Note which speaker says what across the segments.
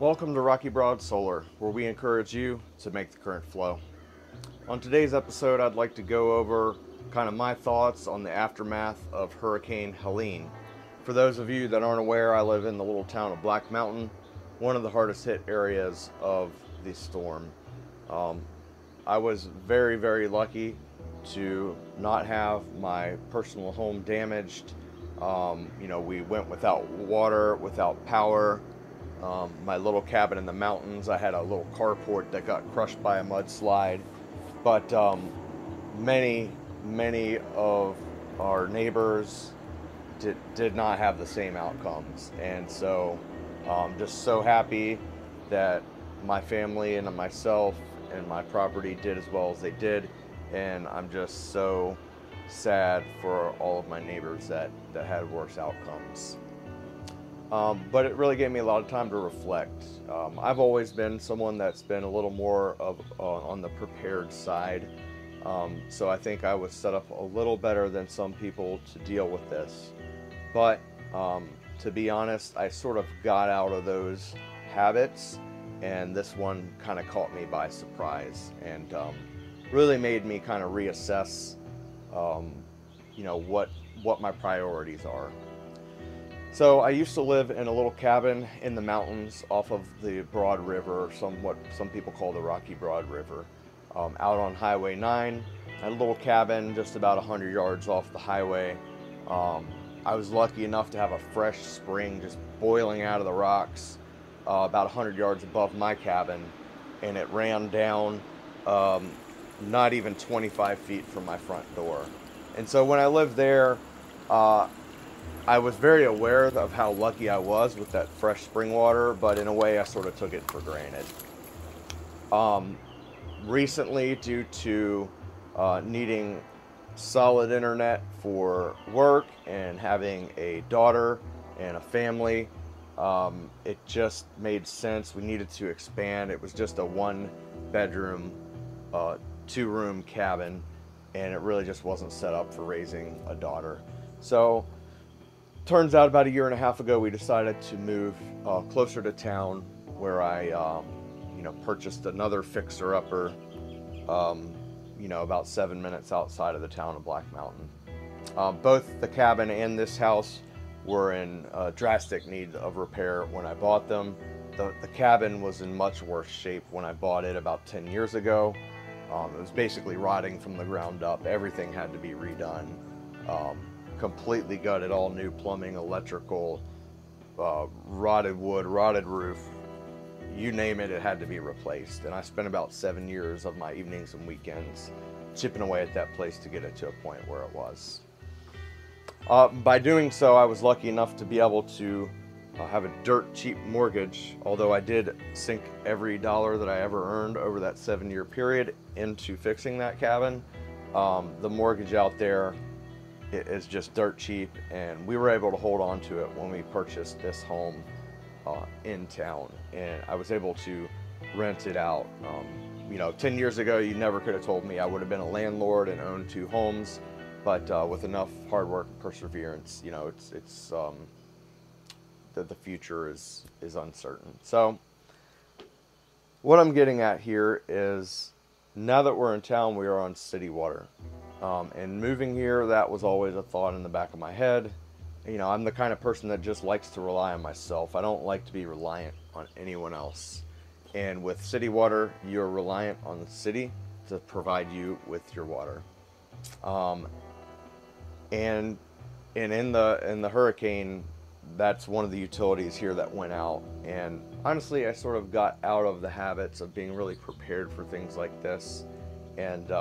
Speaker 1: Welcome to Rocky Broad Solar, where we encourage you to make the current flow. On today's episode, I'd like to go over kind of my thoughts on the aftermath of Hurricane Helene. For those of you that aren't aware, I live in the little town of Black Mountain, one of the hardest hit areas of the storm. I was very, very lucky to not have my personal home damaged. We went without water, without power. My little cabin in the mountains, I had a little carport that got crushed by a mudslide. But many of our neighbors did not have the same outcomes. And so I'm just so happy that my family and myself and my property did as well as they did. And I'm just so sad for all of my neighbors that had worse outcomes. But it really gave me a lot of time to reflect. I've always been someone that's been a little more of on the prepared side. So I think I was set up a little better than some people to deal with this. But to be honest, I sort of got out of those habits, and this one kind of caught me by surprise and really made me kind of reassess, what my priorities are. So I used to live in a little cabin in the mountains off of the Broad River, or some people call the Rocky Broad River, out on Highway 9. I had a little cabin just about 100 yards off the highway. I was lucky enough to have a fresh spring just boiling out of the rocks about 100 yards above my cabin, and it ran down not even 25 feet from my front door. And so when I lived there, I was very aware of how lucky I was with that fresh spring water, but in a way I sort of took it for granted. Recently, due to needing solid internet for work and having a daughter and a family, it just made sense. We needed to expand. It was just a 1-bedroom, 2-room cabin, and it really just wasn't set up for raising a daughter. So turns out about a year and a half ago, we decided to move closer to town, where I, purchased another fixer-upper, about 7 minutes outside of the town of Black Mountain. Both the cabin and this house were in drastic need of repair when I bought them. The cabin was in much worse shape when I bought it about 10 years ago. It was basically rotting from the ground up. Everything had to be redone. Completely gutted, all new plumbing, electrical, rotted wood, rotted roof, you name it, it had to be replaced. And I spent about 7 years of my evenings and weekends chipping away at that place to get it to a point where it was. By doing so, I was lucky enough to be able to have a dirt cheap mortgage, although I did sink every dollar that I ever earned over that 7-year period into fixing that cabin. The mortgage out there is just dirt cheap, and we were able to hold on to it when we purchased this home in town, and I was able to rent it out. 10 years ago, you never could have told me I would have been a landlord and owned 2 homes, but with enough hard work and perseverance, it's that the future is uncertain. So what I'm getting at here is, now that we're in town, we are on city water. And moving here, that was always a thought in the back of my head. I'm the kind of person that just likes to rely on myself. I don't like to be reliant on anyone else. And with city water, you're reliant on the city to provide you with your water. And in the hurricane, that's one of the utilities here that went out. And honestly, I sort of got out of the habits of being really prepared for things like this. And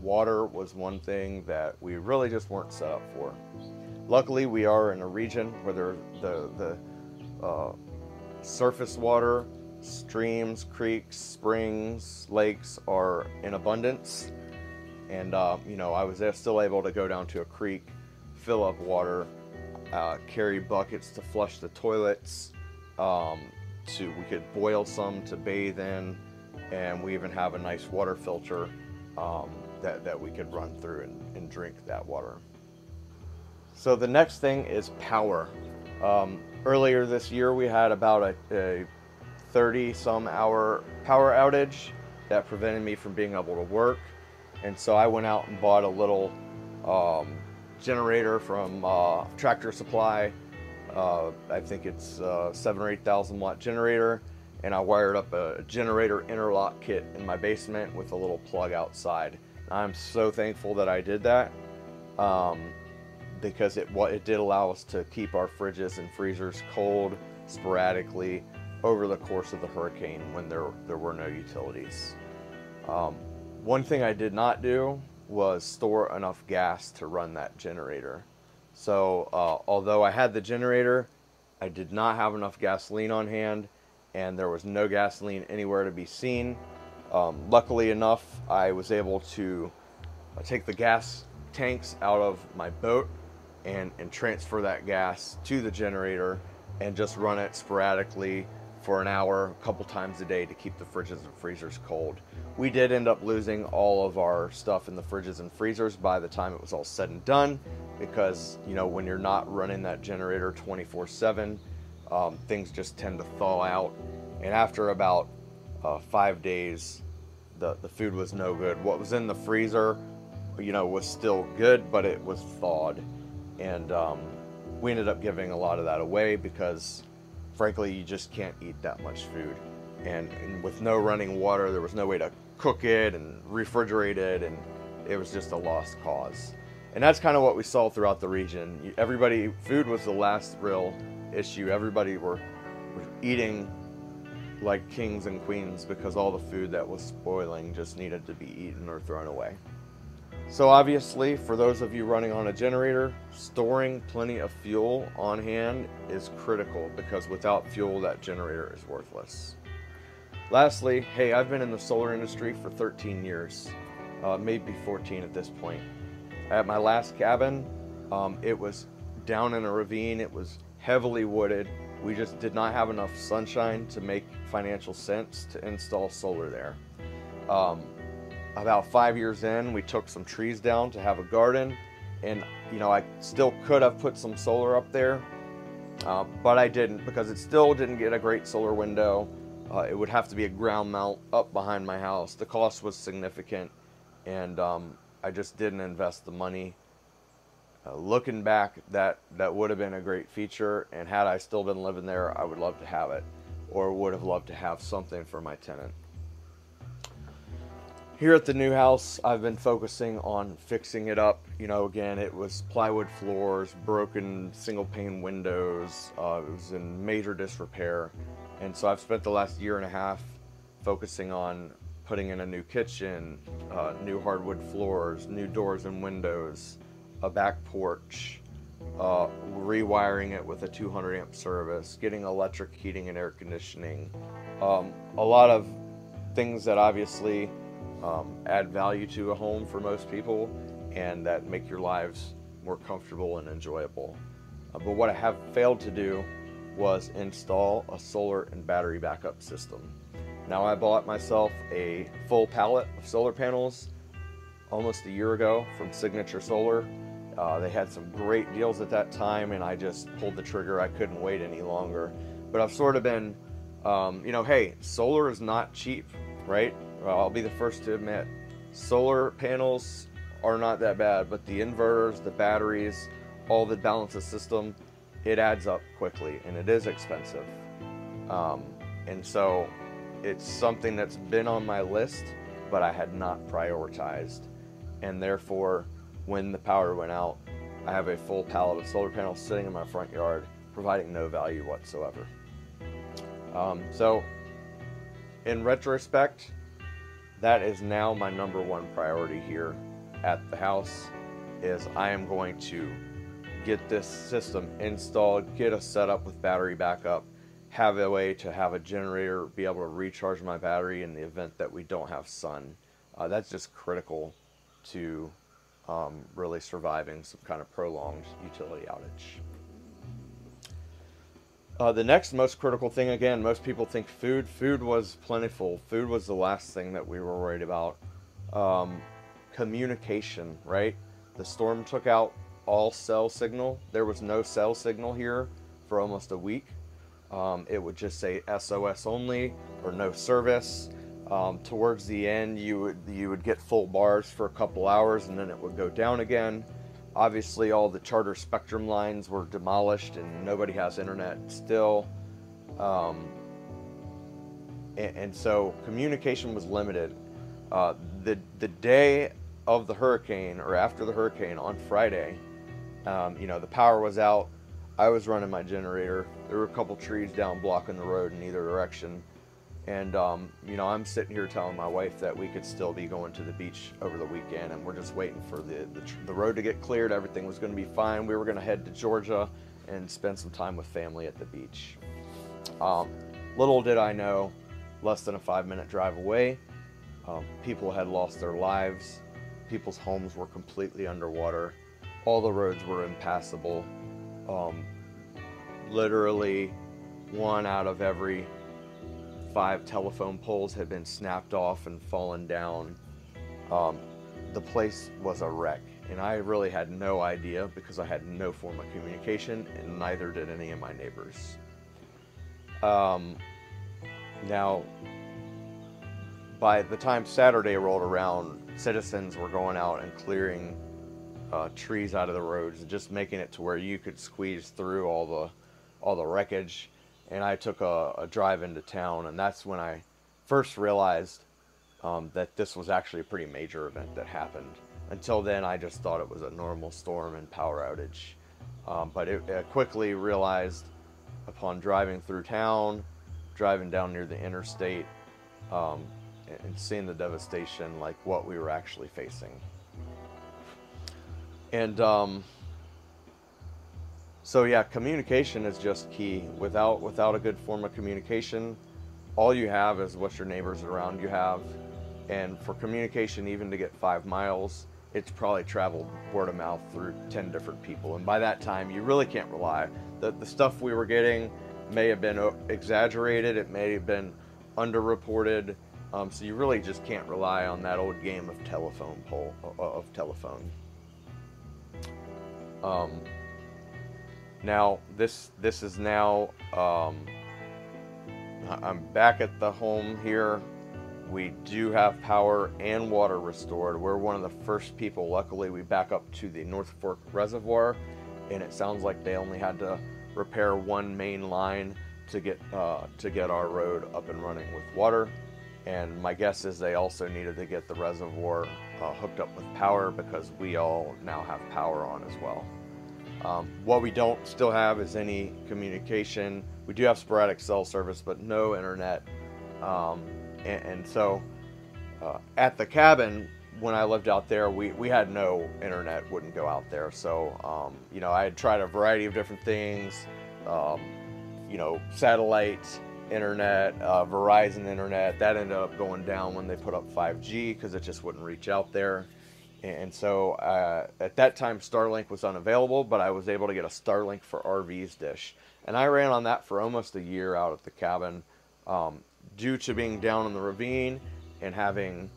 Speaker 1: water was one thing that we really just weren't set up for. Luckily, we are in a region where the surface water, streams, creeks, springs, lakes are in abundance. And, I was still able to go down to a creek, fill up water, carry buckets to flush the toilets, we could boil some to bathe in, and we even have a nice water filter that we could run through and drink that water. So the next thing is power. Earlier this year, we had about a 30 some hour power outage that prevented me from being able to work. And so I went out and bought a little generator from Tractor Supply. I think it's a 7,000 or 8,000 watt generator, and I wired up a generator interlock kit in my basement with a little plug outside. I'm so thankful that I did that, because it did allow us to keep our fridges and freezers cold sporadically over the course of the hurricane when there were no utilities. One thing I did not do was store enough gas to run that generator. So although I had the generator, I did not have enough gasoline on hand, and there was no gasoline anywhere to be seen. Luckily enough, I was able to take the gas tanks out of my boat and transfer that gas to the generator and just run it sporadically for an hour, a couple times a day, to keep the fridges and freezers cold. We did end up losing all of our stuff in the fridges and freezers by the time it was all said and done, because, you know, when you're not running that generator 24/7, things just tend to thaw out. And after about 5 days, the food was no good. What was in the freezer, you know, was still good, but it was thawed. And we ended up giving a lot of that away because, frankly, you just can't eat that much food. And with no running water, there was no way to cook it and refrigerate it, and it was just a lost cause. And that's kind of what we saw throughout the region. Food was the last real issue. Everybody were eating like kings and queens because all the food that was spoiling just needed to be eaten or thrown away. So obviously, for those of you running on a generator, storing plenty of fuel on hand is critical, because without fuel, that generator is worthless. Lastly, hey, I've been in the solar industry for 13 years, maybe 14 at this point. At my last cabin, it was down in a ravine. It was heavily wooded. We just did not have enough sunshine to make financial sense to install solar there. About 5 years in, we took some trees down to have a garden, and you know, I still could have put some solar up there, but I didn't, because it still didn't get a great solar window. It would have to be a ground mount up behind my house. The cost was significant, and I just didn't invest the money. Looking back, that would have been a great feature, and had I still been living there, I would love to have it, or would have loved to have something for my tenant. Here at the new house, I've been focusing on fixing it up. You know, again, it was plywood floors, broken single pane windows. It was in major disrepair. And so I've spent the last year and a half focusing on putting in a new kitchen, new hardwood floors, new doors and windows, a back porch, rewiring it with a 200 amp service, getting electric heating and air conditioning. A lot of things that obviously add value to a home for most people, and that make your lives more comfortable and enjoyable. But what I have failed to do was install a solar and battery backup system. Now, I bought myself a full pallet of solar panels almost a year ago from Signature Solar. They had some great deals at that time, and I just pulled the trigger. I couldn't wait any longer. But I've sort of been, you know, hey, solar is not cheap, right? Well, I'll be the first to admit, solar panels are not that bad, but the inverters, the batteries, all that balance the system, it adds up quickly, and it is expensive. And so it's something that's been on my list, but I had not prioritized. And therefore, when the power went out, I have a full pallet of solar panels sitting in my front yard, providing no value whatsoever. So in retrospect, that is now my number one priority here at the house, is I am going to get this system installed, get us set up with battery backup, have a way to have a generator, be able to recharge my battery in the event that we don't have sun. That's just critical to really surviving some kind of prolonged utility outage. The next most critical thing, again, most people think food. Food was plentiful. Food was the last thing that we were worried about. Communication, right? The storm took out all cell signal. There was no cell signal here for almost a week. It would just say SOS only or no service. Towards the end, you would get full bars for a couple hours, and then it would go down again. Obviously, all the Charter Spectrum lines were demolished, and nobody has internet still. And so communication was limited. The day of the hurricane, or after the hurricane on Friday, the power was out. I was running my generator. There were a couple trees down blocking the road in either direction. And, I'm sitting here telling my wife that we could still be going to the beach over the weekend, and we're just waiting for the road to get cleared. Everything was going to be fine. We were going to head to Georgia and spend some time with family at the beach. Little did I know, less than a 5-minute drive away, people had lost their lives. People's homes were completely underwater. All the roads were impassable. Literally 1 out of every 5 telephone poles had been snapped off and fallen down. The place was a wreck, and I really had no idea because I had no form of communication, and neither did any of my neighbors. Now, by the time Saturday rolled around, citizens were going out and clearing trees out of the roads and just making it to where you could squeeze through all the wreckage. And I took a drive into town, and that's when I first realized that this was actually a pretty major event that happened. Until then, I just thought it was a normal storm and power outage. But I quickly realized upon driving through town, driving down near the interstate, and seeing the devastation, like what we were actually facing. And so yeah, communication is just key. Without a good form of communication, all you have is what your neighbors around you have. And for communication even to get 5 miles, it's probably traveled word of mouth through 10 different people. And by that time, you really can't rely. The stuff we were getting may have been exaggerated, it may have been underreported. So you really just can't rely on that old game of telephone. Now this is now, I'm back at the home here. We do have power and water restored. We're one of the first people. Luckily, we back up to the North Fork Reservoir, and it sounds like they only had to repair 1 main line to get our road up and running with water. And my guess is they also needed to get the reservoir hooked up with power, because we all now have power on as well. What we don't still have is any communication. We do have sporadic cell service, but no internet. And so at the cabin, when I lived out there, we had no internet, wouldn't go out there. So, I had tried a variety of different things, satellite internet, Verizon internet. That ended up going down when they put up 5G because it just wouldn't reach out there. And so at that time, Starlink was unavailable, but I was able to get a Starlink for RVs dish. And I ran on that for almost a year out at the cabin. Due to being down in the ravine and having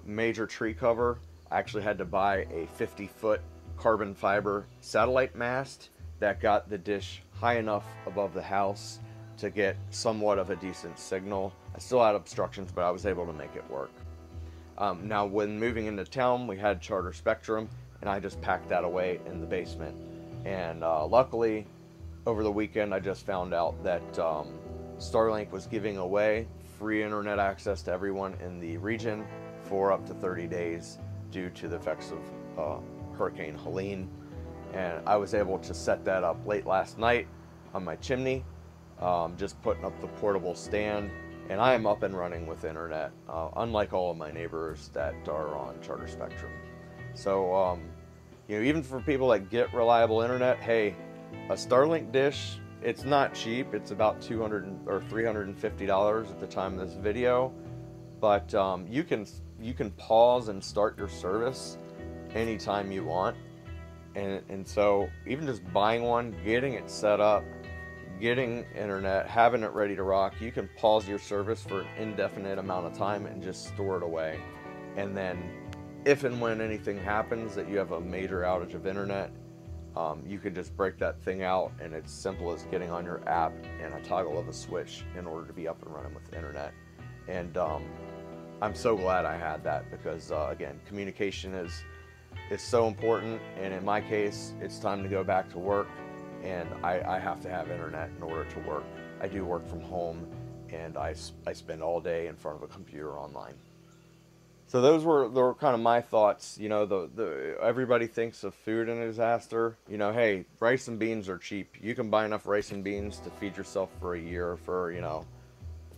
Speaker 1: major tree cover, I actually had to buy a 50-foot carbon fiber satellite mast that got the dish high enough above the house to get somewhat of a decent signal. I still had obstructions, but I was able to make it work. Now, when moving into town, we had Charter Spectrum, and I just packed that away in the basement. And luckily, over the weekend, I just found out that Starlink was giving away free internet access to everyone in the region for up to 30 days due to the effects of Hurricane Helene. And I was able to set that up late last night on my chimney, just putting up the portable stand, and I am up and running with internet, unlike all of my neighbors that are on Charter Spectrum. So, even for people that get reliable internet, hey, a Starlink dish, it's not cheap. It's about $200 or $350 at the time of this video, but you can pause and start your service anytime you want. And so even just buying one, getting it set up, getting internet, having it ready to rock, you can pause your service for an indefinite amount of time and just store it away. And then if and when anything happens that you have a major outage of internet, You could just break that thing out, and it's simple as getting on your app and a toggle of a switch in order to be up and running with the internet. And I'm so glad I had that, because again, communication is so important. And in my case, it's time to go back to work, and I have to have internet in order to work. I do work from home, and I spend all day in front of a computer online. So those were kind of my thoughts. You know, everybody thinks of food in a disaster. You know, hey, rice and beans are cheap. You can buy enough rice and beans to feed yourself for a year for, you know,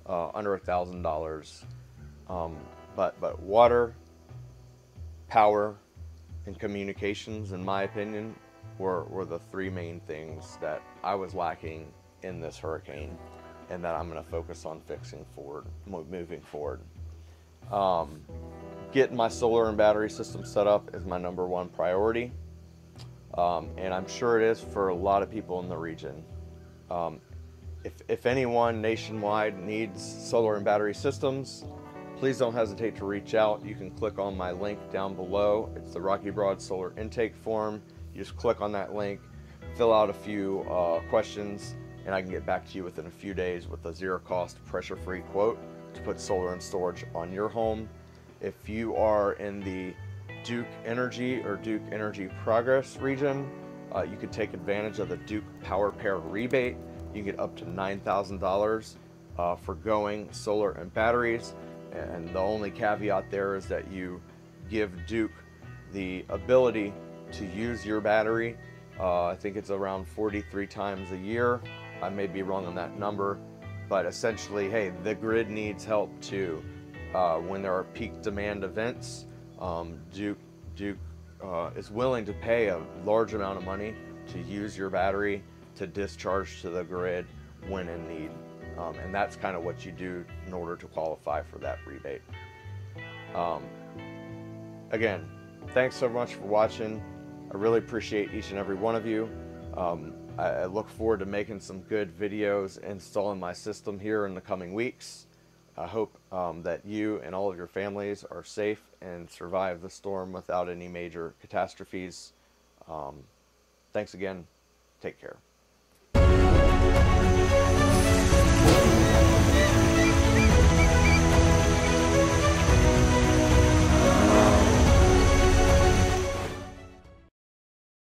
Speaker 1: under $1,000. But water, power, and communications, in my opinion, were the three main things that I was lacking in this hurricane, and that I'm going to focus on fixing moving forward. Getting my solar and battery system set up is my #1 priority, and I'm sure it is for a lot of people in the region. If anyone nationwide needs solar and battery systems, please don't hesitate to reach out. You can click on my link down below. It's the Rocky Broad Solar Intake Form. You just click on that link, fill out a few questions, and I can get back to you within a few days with a zero-cost, pressure-free quote to put solar and storage on your home. If you are in the Duke Energy or Duke Energy Progress region, you could take advantage of the Duke Power Pair rebate. You get up to $9,000 for going solar and batteries. And the only caveat there is that you give Duke the ability to use your battery. I think it's around 43 times a year. I may be wrong on that number, but essentially, hey, the grid needs help too. When there are peak demand events, Duke is willing to pay a large amount of money to use your battery to discharge to the grid when in need. And that's kind of what you do in order to qualify for that rebate. Again, thanks so much for watching. I really appreciate each and every one of you. I look forward to making some good videos installing my system here in the coming weeks. I hope that you and all of your families are safe and survive the storm without any major catastrophes. Thanks again. Take care.